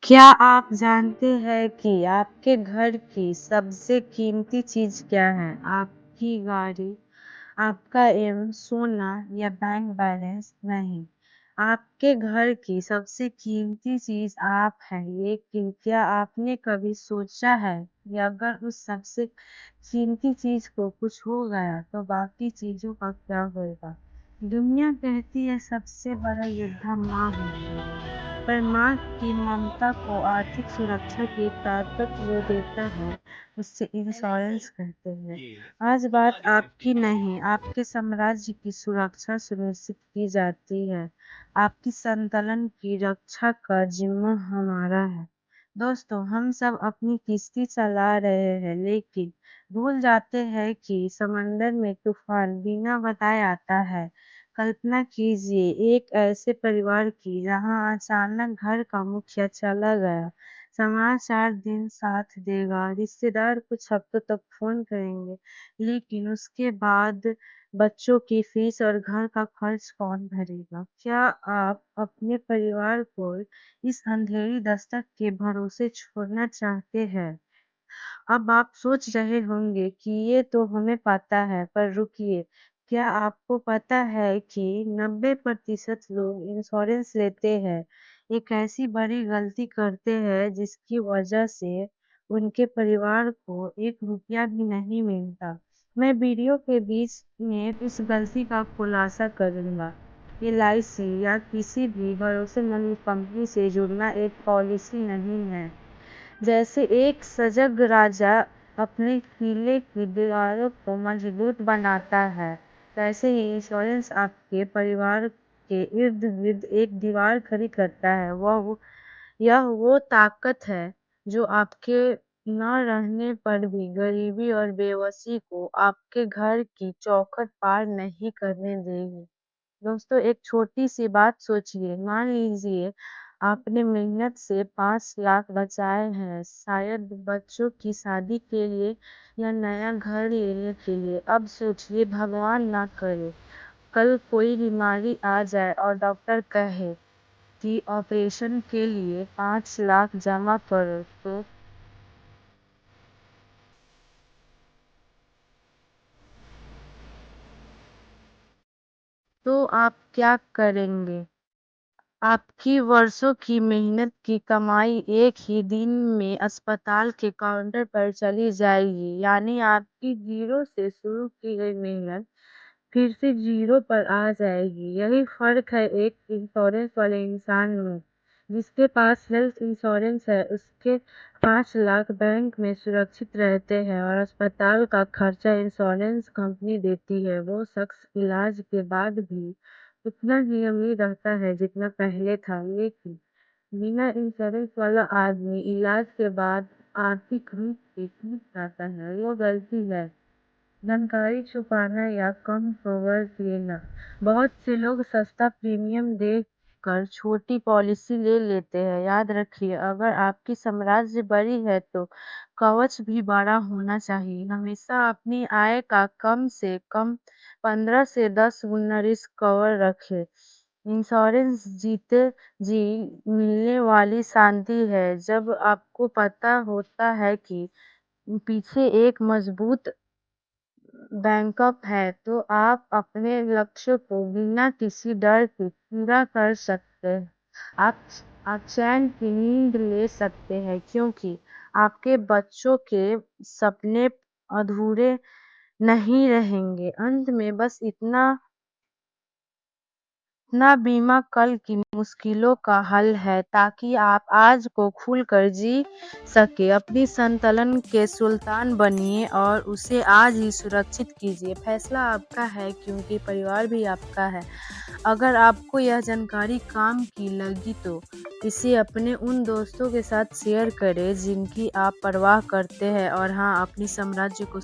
क्या आप जानते हैं कि आपके घर की सबसे कीमती चीज क्या है? आपकी गाड़ी, आपका एवं सोना या बैंक बैलेंस नहीं। आपके घर की सबसे कीमती चीज आप हैं। लेकिन क्या आपने कभी सोचा है कि अगर उस सबसे कीमती चीज को कुछ हो गया तो बाकी चीजों का क्या होगा? दुनिया कहती है सबसे बड़ा योद्धा माँ होती है, पर माँ की ममता को आर्थिक सुरक्षा की ताकत वो देता है, उससे इंश्योरेंस कहते हैं। आज बात आपकी नहीं, आपके साम्राज्य की सुरक्षा सुनिश्चित की जाती है। आपकी संतान की रक्षा का जिम्मा हमारा है। दोस्तों, हम सब अपनी किश्ती चला रहे हैं, लेकिन भूल जाते हैं कि समंदर में तूफान बिना बताए आता है। कल्पना कीजिए एक ऐसे परिवार की जहां अचानक घर का मुखिया चला गया। समाज 4 दिन साथ देगा, रिश्तेदार कुछ हफ्तों तक फोन करेंगे, लेकिन उसके बाद बच्चों की फीस और घर का खर्च कौन भरेगा? क्या आप अपने परिवार को इस अंधेरी दस्तक के भरोसे छोड़ना चाहते हैं? अब आप सोच रहे होंगे कि ये तो हमें पता है, पर रुकिए, क्या आपको पता है कि 90% लोग इंश्योरेंस लेते हैं, एक ऐसी बड़ी गलती करते हैं जिसकी वजह से उनके परिवार को 1 रुपया भी नहीं मिलता। मैं वीडियो के बीच में इस गलती का खुलासा करूंगा। LIC या किसी भी भरोसेमंद कंपनी से जुड़ना एक पॉलिसी नहीं है। जैसे एक सजग राजा अपने किले की दीवारों को मजबूत बनाता है, वैसे ही इंश्योरेंस आपके परिवार के इर्द गिर्द एक दीवार खड़ी करता है। यह वो ताकत है जो आपके न रहने पर भी गरीबी और बेबसी को आपके घर की चौखट पार नहीं करने देगी। दोस्तों, एक छोटी सी बात सोचिए। मान लीजिए आपने मेहनत से 5 लाख बचाए हैं, शायद बच्चों की शादी के लिए या नया घर लेने के लिए। अब सोचिए, भगवान ना करे कल कोई बीमारी आ जाए और डॉक्टर कहे कि ऑपरेशन के लिए 5 लाख जमा करो, तो आप क्या करेंगे? आपकी वर्षों की मेहनत की कमाई एक ही दिन में अस्पताल के काउंटर पर चली जाएगी। यानी आपकी जीरो से शुरू की गई मेहनत फिर से जीरो पर आ जाएगी। यही फर्क है एक इंश्योरेंस वाले इंसान में। जिसके पास हेल्थ इंश्योरेंस है उसके 5 लाख बैंक में सुरक्षित रहते हैं और अस्पताल का खर्चा इंश्योरेंस कंपनी देती है। वो शख्स इलाज के बाद भी उतना ही अमीर रहता है जितना पहले था। लेकिन बिना इंश्योरेंस वाला आदमी इलाज के बाद आर्थिक रूप से टूट जाता है। वो गलती है जानकारी छुपाना या कम कवर लेना। बहुत से लोग सस्ता प्रीमियम देख कर छोटी पॉलिसी ले लेते हैं। याद रखिए, अगर आपकी साम्राज्य बड़ी है तो कवच भी बड़ा होना चाहिए। हमेशा अपनी आय का कम से कम 15 से 10 गुना रिस्क कवर रखें। इंश्योरेंस जीते जी मिलने वाली शांति है। जब आपको पता होता है कि पीछे एक मजबूत बैकअप है, तो आप अपने लक्ष्य को बिना किसी डर के पूरा कर सकते हैं। आप आप चैन की नींद ले सकते हैं, क्योंकि आपके बच्चों के सपने अधूरे नहीं रहेंगे। अंत में बस इतना अपना बीमा कल की मुश्किलों का हल है, ताकि आप आज को खुलकर जी सके। अपनी संतान के सुल्तान बनिए और उसे आज ही सुरक्षित कीजिए। फैसला आपका है, क्योंकि परिवार भी आपका है। अगर आपको यह जानकारी काम की लगी तो इसे अपने उन दोस्तों के साथ शेयर करें जिनकी आप परवाह करते हैं। और हाँ, अपनी साम्राज्य को